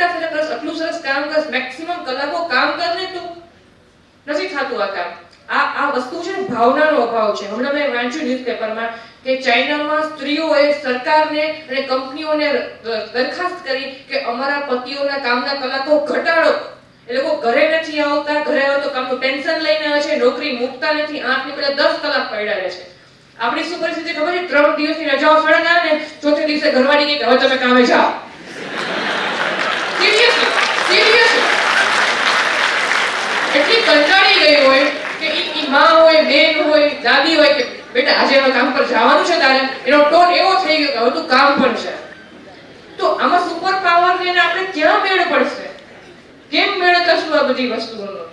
ફટાફટ કરસ, આટલું સરસ કામ કરસ, મેક્સિમમ કલાકો કામ કરને તું. નથી થતું આ કામ. આ વસ્તુ છે ભાવનાનો અભાવ છે. હમણાં મેં વાંચ્યું ન્યૂઝપેપરમાં કે ચાઇનામાં સ્ત્રીઓએ સરકારને અને કંપનીઓને દરખાસ્ત કરી કે અમારા પતિઓના કામના કલાકો ઘટાડો. એ લોકો ઘરે નથી આવતા, ઘરે આવે તો કામનું ટેન્શન લઈને આવે છે, નોકરી મૂકતા નથી, 8 ની બદલે 10 કલાક પડ્યા રહે છે. આપણી શું પરિસ્થિતિ ખબર છે? 3 દિવસની રજાઓ સળંગ આવે ને, ચોથે દિવસે ઘરવાળી કે હવે તમે કામે જાઓ. સિરિયસલી એટલી કંટાળી ગઈ હોય કે ઈ માં હોય, બેન હોય, દાદી હોય કે બેટા આજે હવે કામ પર જવાનું છે તારે, એનો ટોન એવો થઈ ગયો કે હવે તું કામ પણ છે. તો આમાં સુપર પાવર ને આપણે ક્યાં મેળ પડશે? કેમ મેળ કરશું આ બધી વસ્તુઓનો?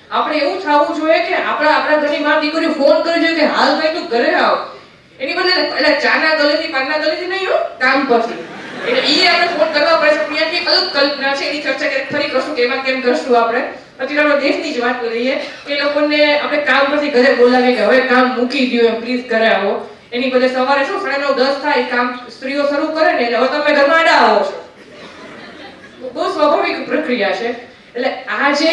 આપણે એવું થવું જોઈએ કે આપણા ઘરની માં દીકરીઓ ફોન કરી જોઈએ કે હાલ ભાઈ તું ઘરે આવ. એની બદલે એટલે ચાના ગલેથી પાનના ગલેથી નહીં હો, કામ પરથી. એટલે ઈ આપણે ફોન કરવા પડે છે. ત્યાંથી અલગ કલ્પના છે, એની ચર્ચા ક્યારેક ફરી કરશું કે એમાં કેમ કરશું આપણે. પછી આપણે દેશની જ વાત લઈએ કે લોકોને આપણે કામ પરથી ઘરે બોલાવીએ કે હવે કામ મૂકી દો એમ પ્લીઝ ઘરે આવો. એની બદલે સવારે શું 9:30 10 થાય કામ સ્ત્રીઓ શરૂ કરે ને એટલે હવે તમે ઘરમાં આડા આવો છો. બહુ સ્વાભાવિક પ્રક્રિયા છે. એટલે આ જે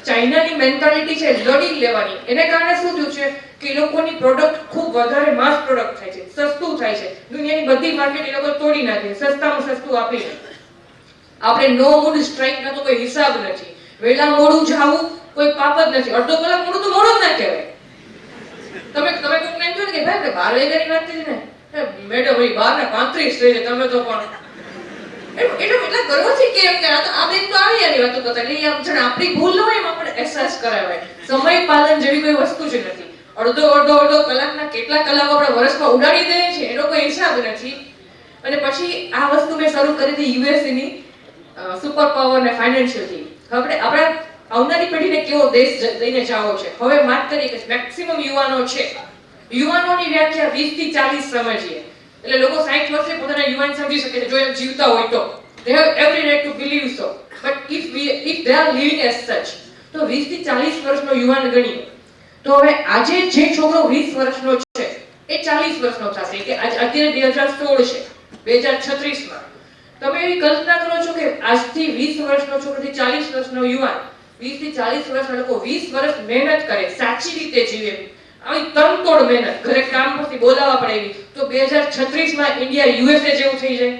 ચાઇનાની મેન્ટાલિટી છે લડી લેવાની, એને કારણે શું થયું છે કે એ લોકોની પ્રોડક્ટ ખૂબ વધારે માસ પ્રોડક્ટ થાય છે, સસ્તું થાય છે. દુનિયાની બધી માર્કેટ એ લોકો તોડી નાખે, સસ્તામાં સસ્તું આપીને. આપણે નો મૂડ સ્ટ્રાઇક ના તો કોઈ હિસાબ નથી. વેલા મોડું જાવું કોઈ પાપ જ નથી. અડધો કલાક મોડું તો મોડું જ ના કહેવાય. તમે કોઈને એમ કહો ને કે ભાઈ 12 વાગ્યાની વાત કરી ને, મેડમ ભાઈ 12:35 થઈ છે, તમે તો પણ એટલા ગર્વથી કેમ કે આ બેન તો આવી આની વાતો કરતા. એટલે આમ જણ આપણી ભૂલ ન હોય એમ આપણે અહેસાસ કરાવાય. સમય પાલન જેવી કોઈ વસ્તુ જ નથી. અડધો કલાકના કેટલા કલાકો આપણે વર્ષમાં ઉડાડી દઈએ છીએ એનો કોઈ હિસાબ નથી. અને પછી આ વસ્તુ મેં શરૂ કરી હતી યુએસએ ની સુપર પાવર ને ફાઇનાન્શિયલ થી. આપણે આપણા આવનારી પેઢીને કેવો દેશ દઈને જાવો છે. હવે વાત કરીએ કે મેક્સિમમ યુવાનો છે. યુવાનોની વ્યાખ્યા 20 થી 40 સમજીએ. એટલે લોકો 60 વર્ષે પોતાના યુવાન સમજી શકે છે જો એમ જીવતા હોય તો. They have every right to believe so. But if they are living as such, તો 20 થી 40 વર્ષનો યુવાન ગણીએ. તો હવે આજે જે છોકરો 20 વર્ષનો છે એ 40 વર્ષનો થશે કે અત્યારે 2016 છે, 2036 માં. તમે એવી કલ્પના કરો છો કે આજથી 20 વર્ષનો છોકરોથી 40 વર્ષનો યુવાન, 20 થી 40 વર્ષના લોકો 20 વર્ષ મહેનત કરે, સાચી રીતે જીવે, આવી તનતોડ મહેનત, ઘરે કામ પરથી બોલાવવા પડે એવી, તો 2036માં ઇન્ડિયા યુએસએ જેવું થઈ જાય.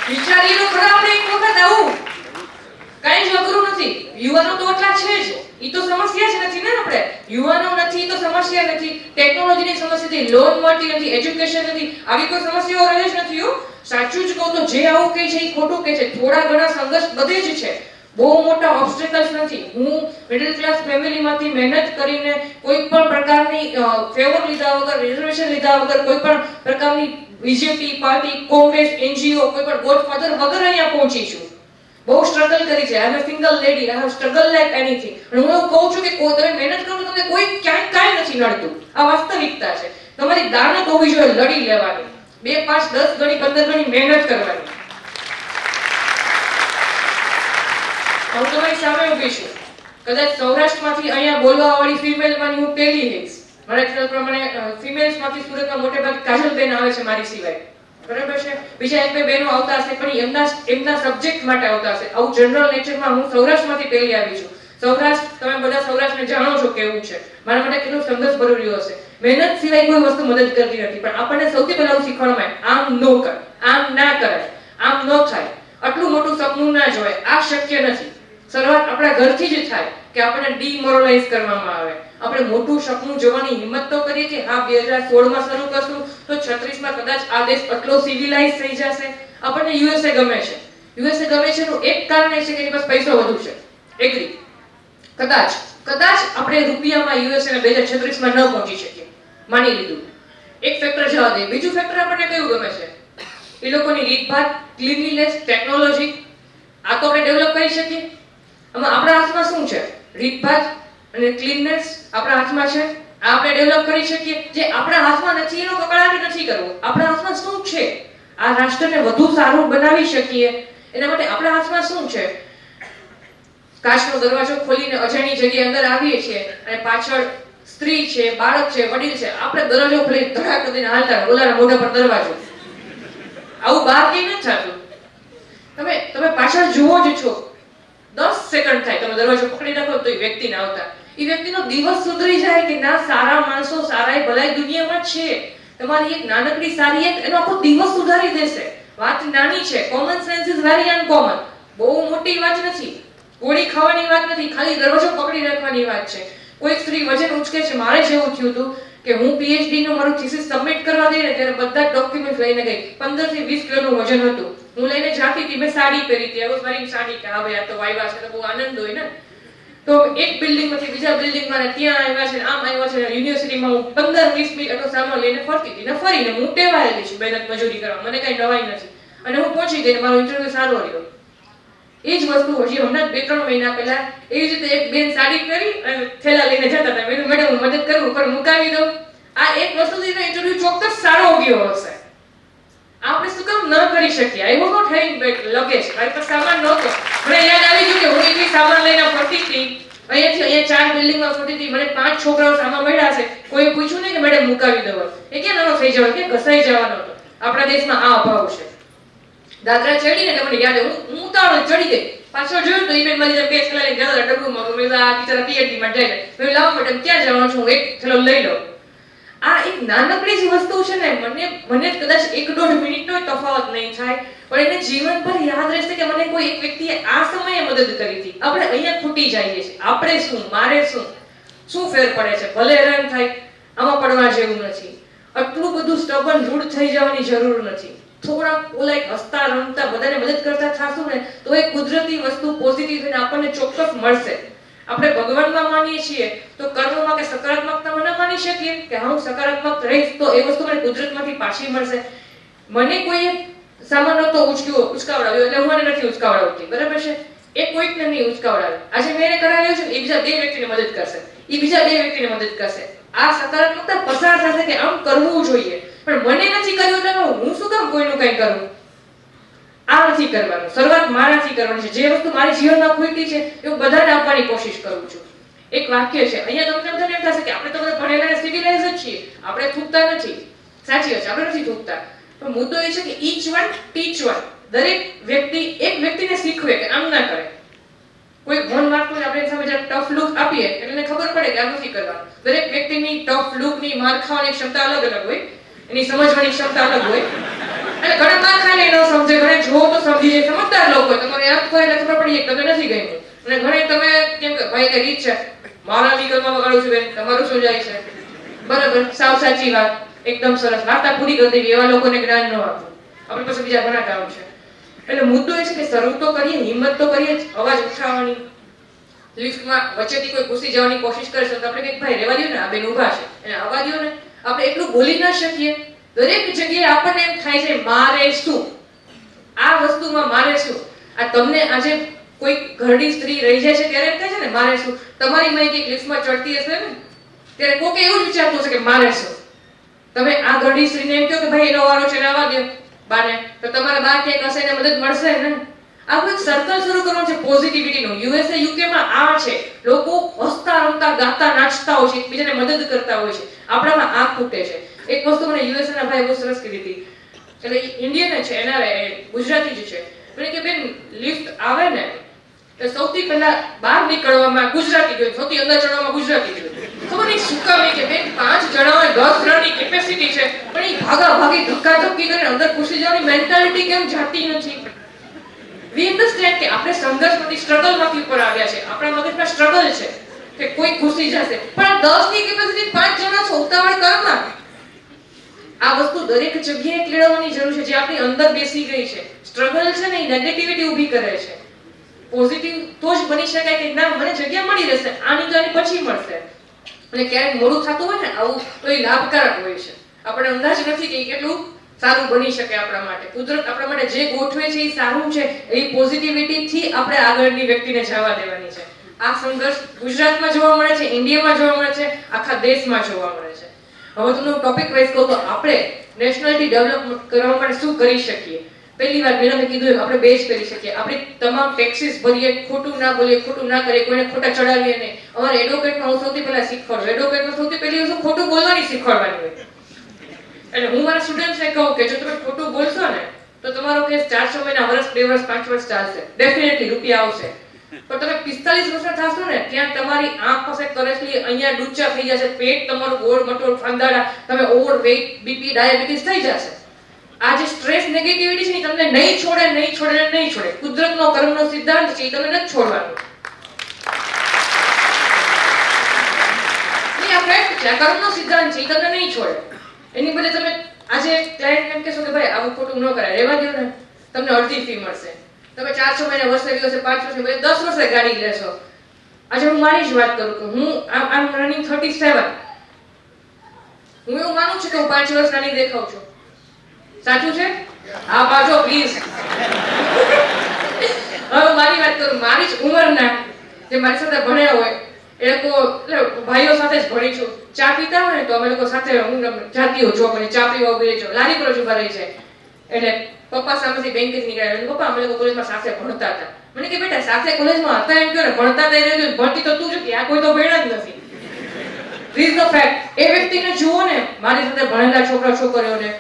વિચારી લો ખરા આપણે એક વખત આવું. કાઈ જ અઘરું નથી. યુવાનો તો એટલા છે જ. ઈ તો સમસ્યા જ નથી ને. આપણે યુવાનો નથી તો સમસ્યા નથી. ટેકનોલોજીની સમસ્યા નથી, લોન મળતી નથી, એજ્યુકેશન નથી, આવી કોઈ સમસ્યાઓ રહે જ નથી. સાચું જ કહું તો જે આવું કહે છે એ ખોટું કહે છે. થોડા ઘણા સંઘર્ષ બધે જ છે, બહુ મોટા ઓબ્સ્ટેકલ્સ નથી. હું મિડલ ક્લાસ ફેમિલીમાંથી મહેનત કરીને કોઈ પણ પ્રકારની ફેવર લીધા વગર, રિઝર્વેશન લીધા વગર, કોઈ પણ પ્રકારની બીજેપી પાર્ટી, કોંગ્રેસ, એનજીઓ, કોઈ પણ ગોડફાધર વગર અહીંયા પહોંચી છું. બહુ સ્ટ્રગલ કરી છે. I am a single lady, I have struggle like anything. અને હું એવું કહું છું કે તમે મહેનત કરો તો તમને કોઈ ક્યાંય કાંઈ નથી નડતું. આ વાસ્તવિકતા છે. તમારી દાનત હોવી જોઈએ લડી લેવાની, 2, 5, 10 ગણી, 15 ગણી મહેનત કરવાની. હું તમારી સામે ઊભી છું. કદાચ સૌરાષ્ટ્રમાંથી અહીંયા બોલવા વાળી ફિમેલમાંની હું પહેલી હઈશ. મારા ખ્યાલ પ્રમાણે ફિમેલ્સમાંથી સુરતમાં મોટે ભાગે કાજલબેન આવે છે મારી સિવાય, બરાબર છે. બીજા એક બે બહેનો આવતા હશે પણ એમના સબ્જેક્ટ માટે આવતા હશે. આવું જનરલ નેચરમાં હું સૌરાષ્ટ્રમાંથી પહેલી આવી છું. સૌરાષ્ટ્ર, તમે બધા સૌરાષ્ટ્રને જાણો છો કેવું છે. મારા માટે કેટલું સંઘર્ષ ભર્યું રહ્યું હશે. મહેનત સિવાય કોઈ વસ્તુ મદદ કરતી નથી. પણ આપણને સૌથી પહેલા શીખવાડવામાં આમ ન કર, આમ ના કરાય, આમ ન થાય, આટલું મોટું સપનું ના જોવાય, આ શક્ય નથી. શરૂઆત આપણા ઘરથી જ થાય કે આપણને ડીમોરલાઇઝ કરવામાં આવે. આપણે મોટું સપનું જોવાની હિંમત તો કરીએ કે હા 2016માં શરૂ કરશું તો 36માં કદાચ આ દેશ આટલો સિવિલાઇઝ થઈ જશે. આપણને યુએસએ ગમે છે. યુએસએ ગમે છે એનું એક કારણ એ છે કે એની પાસે પૈસો વધુ છે. એગ્રી. કદાચ આપણે રૂપિયામાં યુએસએ 2036માં ન પહોંચી શકીએ, માની લીધું. એક ફેક્ટર જવા દે. બીજું ફેક્ટર આપણને કયું ગમે છે? એ લોકોની રીતભાત, ક્લીનલીનેસ, ટેકનોલોજી. આ તો આપણે ડેવલપ કરી શકીએ. આમાં આપણા હાથમાં શું છે? રીતભાત અને ક્લીનનેસ આપણા હાથમાં છે. આ આપણે ડેવલપ કરી શકીએ. જે આપણા હાથમાં નથી એનો કકળાટ નથી કરવો. આપણા હાથમાં શું છે? આ રાષ્ટ્રને વધુ સારું બનાવી શકીએ એના માટે આપણા હાથમાં શું છે? કાચનો દરવાજો ખોલીને અજાણી જગ્યાએ અંદર આવીએ છીએ અને પાછળ સ્ત્રી છે, બાળક છે, વડીલ છે, આપણે દરવાજો ખોલી ધડાક કરીને હાલતા, ઓલાના મોઢા પર દરવાજો. આવું બહાર કઈ નથી થતું. તમે પાછળ જુઓ જ છો, 10 સેકન્ડ થાય તમે દરવાજો પકડી રાખો તો એ વ્યક્તિ ના આવતા, એ વ્યક્તિનો દિવસ સુધરી જાય કે ના સારા માણસો સારાઈ ભલાઈ દુનિયામાં છે. તમારી એક નાનકડી સારી એક એનો આખો દિવસ સુધારી દેશે. વાત નાની છે, common sense is very uncommon. બહુ મોટી વાત નથી, ગોળી ખાવાની વાત નથી, ખાલી દરવાજો પકડી રાખવાની વાત છે. કોઈ સ્ત્રી વજન ઉચકે છે, મારે જેવું થયું હતું કે હું પીએચડી નું મારું થીસીસ સબમિટ કરવા ગઈ ને ત્યારે બધા ડોક્યુમેન્ટ લઈને ગઈ. 15 થી 20 કિલોનું વજન હતું. હું લઈને જાતી હતી, મેં સાડી પહેરી હતી, હવે મારી સાડી કે હા ભાઈ આ તો વાયવા છે તો બહુ આનંદ હોય ને. તો એક બિલ્ડિંગમાંથી બીજા બિલ્ડિંગમાં ને ત્યાં આવ્યા છે, આમ આવ્યા છે, યુનિવર્સિટીમાં હું 15-20 મિનિટ આટલો સામાન લઈને ફરતી હતી ને ફરીને હું ટેવાયેલી છું મહેનત મજૂરી કરવા, મને કઈ નવાઈ નથી. અને હું પહોંચી ગઈ, મારો ઇન્ટરવ્યુ સારો રહ્યો. એ જ વસ્તુ હજી હમણાં 2-3 મહિના પહેલા એવી જ રીતે એક બેન સાડી પહેરી અને થેલા લઈને જતા હતા. મેં મેડમ હું મદદ કરું પણ મુકાવી દઉં. આ એક વસ્તુથી ઇન્ટરવ્યુ ચોક્કસ સારો ગયો હશે. આપણે શું કામ ન કરી શકીએ? I was not having luggage, મારી પાસે સામાન નહોતો. મને યાદ આવી ગયું કે હું એટલી સામાન લઈને ફરતી હતી, અહીંયા 4 બિલ્ડિંગમાં ફરતી હતી, મને 5 છોકરાઓ સામા મળ્યા છે. કોઈ પૂછ્યું નહીં કે મેડમ મુકાવી દો, એ ક્યાં નાનો થઈ જવાનો, કે ઘસાઈ જવાનો હતો. આપણા દેશમાં આ અભાવ છે. દાદરા ચડીને એટલે મને યાદ હું ઉતાવળ ચડી ગઈ, પાછળ જોયું તો ઈમેલ મારી બે થેલા લઈને જતા ડબ્બુમાં. મેં આ બિચારા પીએચડી માં જાય છે, મેં લાવો મેડમ ક્યાં જવાનું છું, એક થેલો લઈ લો. આ એક નાનકડી જ વસ્તુ છે ને, મને કદાચ 1-1.5 મિનિટનો તફાવત નહીં થાય પણ એને જીવનભર યાદ રહેશે કે મને કોઈ એક વ્યક્તિએ આ સમયે મદદ કરી હતી. આપણે અહીંયા ખૂટી જઈએ છીએ. આપણે શું, મારે શું ફેર પડે છે? ભલે હેરાન થાય, આમાં પડવા જેવું નથી. આટલું બધું સ્ટબન રૂડ થઈ જવાની જરૂર નથી. થોડા પોલાઈટ હસતા રમતા બધાને મદદ કરતા થાશું ને તો એ કુદરતી વસ્તુ પોઝિટિવ થઈને આપણને ચોક્કસ મળશે. આપણે ભગવાનમાં માનીએ છીએ તો કર્મમાં કે સકારાત્મકતામાં ન માની શકીએ કે હું સકારાત્મક રહીશ તો એ વસ્તુ મને કુદરતમાંથી પાછી મળશે. મને કોઈએ સામાન નહોતો ઉચકાવડાવ્યો એટલે હું એને નથી ઉચકાવડાવતી, બરાબર છે? એ કોઈકને નહીં ઉચકાવડાવે. આજે મેં એને કરાવ્યું છે, એ બીજા 2 વ્યક્તિને મદદ કરશે, એ બીજા 2 વ્યક્તિને મદદ કરશે. આ સકારાત્મકતા પસાર થશે કે આમ કરવું જોઈએ. પણ મને નથી કર્યું એટલે હું શું કામ કોઈનું કંઈ કરું? આ નથી કરવાનું. શરૂઆત મારાથી કરવાની છે. જે વસ્તુ મારી જીવનમાં ખૂટી છે એ હું બધાને આપવાની કોશિશ કરું છું. એક વાક્ય છે, અહીંયા તમને બધાને એમ થશે કે આપણે તો બધા ભણેલા અને સિવિલાઇઝ જ છીએ, આપણે થૂકતા નથી. સાચી વાત છે, આપણે નથી થૂકતા. પણ મુદ્દો એ છે કે ઈચ વન ટીચ વન. દરેક વ્યક્તિ એક વ્યક્તિને શીખવે કે આમ ના કરે. કોઈ ભણ મારતું આપણે સામે જરા ટફ લુક આપીએ એટલે એને ખબર પડે કે આ નથી કરવાનું. દરેક વ્યક્તિની ટફ લુકની માર ખાવાની ક્ષમતા અલગ અલગ હોય, એની સમજવાની ક્ષમતા અલગ હોય. અને ઘણા માર ખાને ન સમજે, ઘણા જો તો સમજી જાય, સમજદાર લોકો તમારે યાદ કરે એટલે ખબર પડી કે તમને નથી ગમ્યું. અને ઘણે તમે કેમ કે ભાઈ કે રીત છે મારા વિકલ્પમાં વગાડું છું બેન, તમારું શું જાય છે? બરાબર, સાવ સાચી વાત, એકદમ સરસ. વાર્તા પૂરી કરી દેવી, એવા લોકોને જ્ઞાન ન આપવું. આપણી પાસે બીજા ઘણા કામ છે. એટલે મુદ્દો એ છે કે શરૂ તો કરીએ, હિંમત તો કરીએ, અવાજ ઉઠાવવાની. લિફ્ટમાં વચ્ચેથી કોઈ ઘૂસી જવાની કોશિશ કરે છે તો આપણે કઈક ભાઈ રહેવા દો ને, આ બેન ઊભા છે એને આવવા દો ને. આપણે એટલું બોલી ના શકીએ. દરેક જગ્યાએ આપણને એમ થાય છે મારે શું, આ વસ્તુમાં મારે શું. આ તમને આજે કોઈ ઘરડી સ્ત્રી રહી જાય છે ત્યારે એમ થાય છે ને મારે શું. તમારી માં એક લિફ્ટમાં ચડતી હશે ને ત્યારે કોકે એવું જ વિચારતું હશે કે મારે શું. તમે આ ઘરડી સ્ત્રીને એમ કહો કે ભાઈ એનો વારો છે ને આવવા દો બાને, તો તમારા બા ક્યાંક હશે એને મદદ મળશે ને. આ એક સર્કલ શરૂ કરવાનું છે પોઝિટિવિટીનું. યુએસએ યુકેમાં આ છે, લોકો હસતા રમતા ગાતા નાચતા હોય છે, એકબીજાને મદદ કરતા હોય છે. આપણામાં આ ખૂટે છે. એક વસ્તુ મને યુએસએ ના ભાઈ બહુ સરસ કીધી હતી, એટલે ઇન્ડિયન છે, એનઆરઆઈ ગુજરાતી જ છે. મને કે બેન લિફ્ટ આવે ને તો સૌથી પહેલા બહાર નીકળવામાં ગુજરાતી જોઈએ, સૌથી અંદર ચડવામાં ગુજરાતી જોઈએ. ખબર નહીં શું કામ કે બેન 5 જણાઓ 10 જણાની કેપેસિટી છે પણ એ ભાગાભાગી ધક્કાધક્કી કરીને અંદર ઘૂસી જવાની મેન્ટાલિટી કેમ જાતી નથી? વી અન્ડરસ્ટેન્ડ કે આપણે સંઘર્ષમાંથી સ્ટ્રગલમાંથી ઉપર આવ્યા છે, આપણા મગજમાં સ્ટ્રગલ છે કે કોઈ ઘૂસી જશે, પણ 10 ની કેપેસિટી 5 જણા છો, ઉતાવળ કરમાં. આ વસ્તુ દરેક જગ્યાએ કેળવવાની જરૂર છે જે આપણી અંદર બેસી ગઈ છે. સ્ટ્રગલ છે ને એ નેગેટિવિટી ઊભી કરે છે. પોઝિટિવ તો જ બની શકાય કે ના મને જગ્યા મળી રહેશે, આની તો આની પછી મળશે. અને ક્યારેક મોડું થતું હોય ને આવું તો એ લાભકારક હોય છે. આપણે અંદાજ નથી કે કેટલું સારું બની શકે આપણા માટે. કુદરત આપણા માટે જે ગોઠવે છે એ સારું છે, એ પોઝિટિવિટી થી આપણે આગળની વ્યક્તિને જવા દેવાની છે. આ સંઘર્ષ ગુજરાતમાં જોવા મળે છે, ઇન્ડિયામાં જોવા મળે છે, આખા દેશમાં જોવા મળે છે. હવે તમને ટોપિક વાઇઝ કહું તો આપણે નેશનાલિટી ડેવલપ કરવા માટે શું કરી શકીએ? પહેલી વાર મેડમે કીધું આપણે બે જ કરી શકીએ. આપણી તમામ ટેક્સીસ ભરીએ, ખોટું ના બોલીએ, ખોટું ના કરીએ, કોઈને ખોટા ચડાવીએ નહીં. અમારે એડવોકેટમાં હું સૌથી પહેલા શીખવાડું, એડવોકેટમાં સૌથી પહેલી વસ્તુ ખોટું બોલવાની શીખવાડવાની હોય. એટલે હું મારા સ્ટુડન્ટ્સને કહું કે જો તમે ખોટું બોલશો ને કેસ 400 મહિના, વર્ષ, 2 વર્ષ, 5 વર્ષ ચાલશે, ડેફિનેટલી રૂપિયા આવશે. પણ તમે 45 વર્ષના થશો ને ત્યાં તમારી આંખ પાસે કરચલી, અહીંયા ડૂચા થઈ જશે, પેટ તમારું ગોળ મટોળ ફાંદાડા, તમે ઓવરવેઇટ, બીપી, ડાયાબિટીસ થઈ જશે. આ જે સ્ટ્રેસ નેગેટિવિટી છે ને તમને નહીં છોડે, નહીં છોડે, નહીં છોડે. કુદરતનો કર્મનો સિદ્ધાંત છે, એ તમે નથી છોડવાનો. એ આ ફેક્ટ છે, આ કર્મનો સિદ્ધાંત છે, એ તમને નહીં છોડે. એની બદલે તમે આજે ક્લાયન્ટ એમ કહેશો કે ભાઈ આવું ખોટું ન કરાય, રહેવા દો ને, તમને અડધી ફી મળશે. તમે 400 મહિને, વર્ષે, દિવસે, 5 વર્ષે, 10 વર્ષે ગાડી લેશો. આજે હું મારી જ વાત કરું કે હું આમ રનિંગ 37. હું એવું માનું છું કે હું 5 વર્ષ નાની દેખાઉં છું. સાચું છે? હા પાછો પ્લીઝ. હવે મારી વાત કરું, મારી જ ઉંમરના જે મારી સાથે ભણ્યા હોય એ લોકો, એટલે ભાઈઓ સાથે જ ભણી છું. ચા પીતા હોય ને તો અમે લોકો સાથે, હું જાતી હોઉં જોબ, ચા પીવા ઉભી રહી છું, લારી પર જ ઉભા રહી છે. એટલે પપ્પા સામેથી બેંકેથી નીકળ્યા, પપ્પા અમે લોકો કોલેજમાં સાથે ભણતા હતા. મને કે બેટા સાથે કોલેજમાં હતા એમ કહો ને, ભણતા હતા એ ભણતી તો તું જ હતી, આ કોઈ તો ભણ્યા જ નથી. This the fact. એ વ્યક્તિને જુઓ ને, મારી સાથે ભણેલા છોકરા છોકરીઓને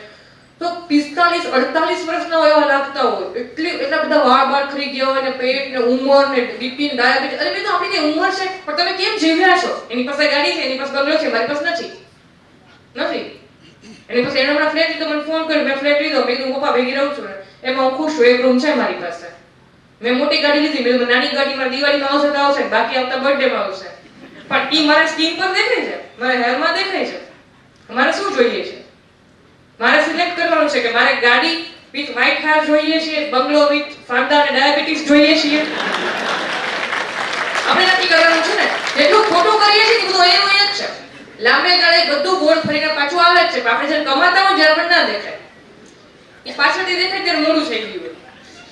તો 45-48 વર્ષના એવા લાગતા હોય, એટલા બધા વાળ ખરી ગયા હોય ને, પેટ ને ઉંમર ને બીપી ને ડાયાબિટીસ. અરે મેં તો આપણી કઈ ઉંમર છે પણ તમે કેમ જીવ્યા છો? એની પાસે ગાડી છે, એની પાસે બંગલો છે, મારી પાસે નથી. એની પાસે એને હમણાં ફ્લેટ લીધો, મને ફોન કર્યો, મેં ફ્લેટ લીધો, મેં કીધું પપ્પા ભેગી રહું છું ને, એમાં હું ખુશ છું, એક રૂમ છે મારી પાસે. મેં મોટી ગાડી લીધી, મેં નાની ગાડીમાં દિવાળીમાં આવશે તો આવશે, બાકી આવતા બર્થડેમાં આવશે. પણ ઈ મારા સ્કિન પર દેખાય છે, મારા હેરમાં દેખાય છે. મારે શું જોઈએ છે? મારે સિલેક્ટ કરવાનું છે કે મારે ગાડી વિથ વ્હાઇટ હેર જોઈએ છે, બંગલો વિથ ફાંદા અને ડાયાબિટીસ જોઈએ છે. આપણે નક્કી કરવાનું છે ને. જેટલું ખોટું કરીએ છીએ બધું એનું એ જ છે. લાંબે ગાળે બધું ગોળ ફરીને પાછું આવે જ છે. આપણે જ્યારે કમાતા હોય જ્યારે ના દેખાય, એ પાછળથી દેખાય ત્યારે મોડું થઈ ગયું હોય.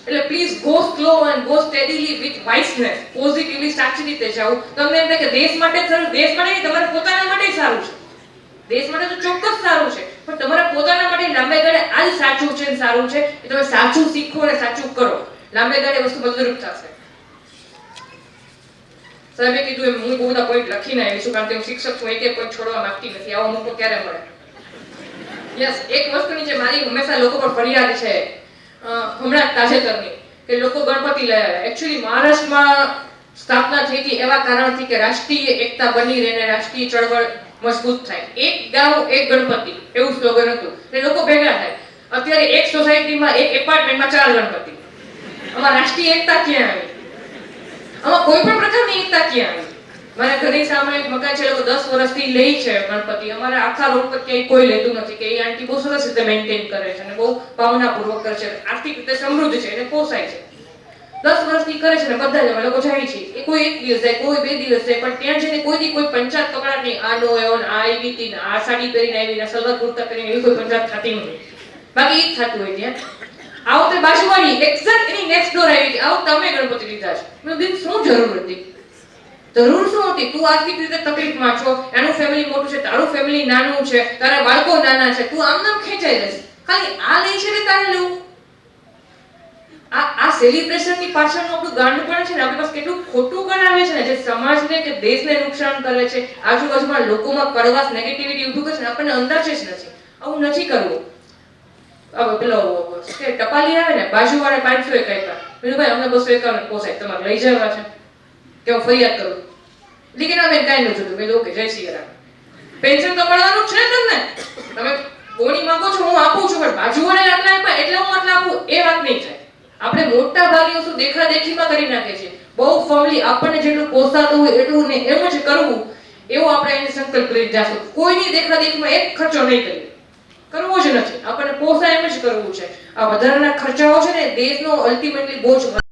એટલે please go slow and go steadily with wiseness. Positively સાચી રીતે જાઓ. તમને એમ થાય કે દેશ માટે સારું, દેશ માટે નહીં, તમારા પોતાના માટે સારું છે. દેશ માટે તો ચોક્કસ સારું છે, પણ તમારા પોતાના માટે લાંબે ગાળે આ જ સાચું છે, સારું છે. એ તમે સાચું શીખો અને સાચું કરો. લાંબે ગાળે વસ્તુ મદદરૂપ થશે. સાહેબે કીધું એમ હું બહુ બધા પોઈન્ટ લખીને આવી છું, કારણ કે હું શિક્ષક છું, એક પોઈન્ટ છોડવા માંગતી નથી. આવો મોકો ક્યારે મળે? યસ, એક વસ્તુની જે મારી હંમેશા લોકો પર ફરિયાદ છે, હમણાં તાજેતરની, કે લોકો ગણપતિ લઈ આવ્યા. એકચ્યુઅલી મહારાષ્ટ્રમાં સ્થાપના થઈ હતી એવા કારણથી કે રાષ્ટ્રીય એકતા બની રહે, રાષ્ટ્રીય ચળવળ મજબૂત થાય. એક ગામ એક ગણપતિ, એવું સ્લોગન હતું. એટલે લોકો ભેગા થાય. અત્યારે એક સોસાયટીમાં, એક એપાર્ટમેન્ટમાં 4 ગણપતિ. આમાં રાષ્ટ્રીય એકતા ક્યાં આવી? આમાં કોઈ પણ પ્રકારની એકતા ક્યાં આવી? મારા ઘરની સામે એક મકાન છે, લોકો 10 વર્ષથી લે છે ગણપતિ. અમારા આખા રોડ પર ક્યાંય કોઈ લેતું નથી, કે એ આંટી બહુ સરસ રીતે મેન્ટેન કરે છે અને બહુ ભાવનાપૂર્વક કરે છે, આર્થિક રીતે સમૃદ્ધ છે, એને પોસાય છે. 10 વર્ષથી કરે છે ને બધા જ અમે લોકો જાય છે. એ કોઈ 1 દિવસ જાય, કોઈ 2 દિવસ જાય, પણ ત્યાં જઈને કોઈ પંચાયત પકડાટ નહીં. આનો એવો ને આ આવી હતી ને આ સાડી પહેરીને આવી ને સલવાર કુર્તા પહેરીને, એવી કોઈ પંચાયત થતી નથી. બાકી ઈ જ થતું હોય ત્યાં. આવો તે બાજુવાળી એક્ઝેક્ટ એની નેક્સ્ટ ડોર આવી હતી, આવો તમે ગણપતિ લીધા છે. મેં કીધું શું જરૂર હતી? જરૂર શું હતી? તું આર્થિક રીતે તકલીફમાં છો, એનું ફેમિલી મોટું છે, તારું ફેમિલી નાનું છે, તારા બાળકો નાના છે, તું આમ નામ ખેંચાઈ જશે. ખાલી આ લઈ છે ને તારે લેવું? આ સેલિબ્રેશનની પાછળનું આપણું ગાંડપણ છે ને, આપણી પાસે કેટલું ખોટું કરાવે છે ને, જે સમાજને કે દેશને નુકસાન કરે છે, આજુબાજુમાં લોકોમાં કડવાશ, નેગેટિવિટી ઊભું કરે છે, આપણને અંદાજ જ નથી. આવું નથી કરવું. હવે પેલો ટપાલી આવે ને, બાજુવાળા 500 કાપ્યા, મેં ભાઈ અમને 251 પોસાય, તમારે લઈ જવા છે કે હું ફરિયાદ કરું? લીકેના બેન કાંઈ ન જોતું. મેં ઓકે, જય શ્રી રામ. પેન્શન તો મળવાનું જ છે ને તમને. તમે કોની માંગો છો હું આપું છું, પણ બાજુવાળાએ આટલા આપ્યા એટલે હું આટલા આપું, એ વાત નહીં થાય. આપણે મોટા ભાગે શું દેખાદેખીમાં કરી નાખીએ છીએ. બહુ ફોર્મલી આપણને જેટલું પોસાતું હોય એટલું ને એમ જ કરવું, એવો આપણે એને સંકલ્પ લઈ જાશું. કોઈની દેખાદેખીમાં એક ખર્ચો નહીં કરીએ, કરવો જ નથી. આપણને પોસાય એમ જ કરવું છે. આ વધારાના ખર્ચાઓ છે ને દેશનો અલ્ટિમેટલી બોજ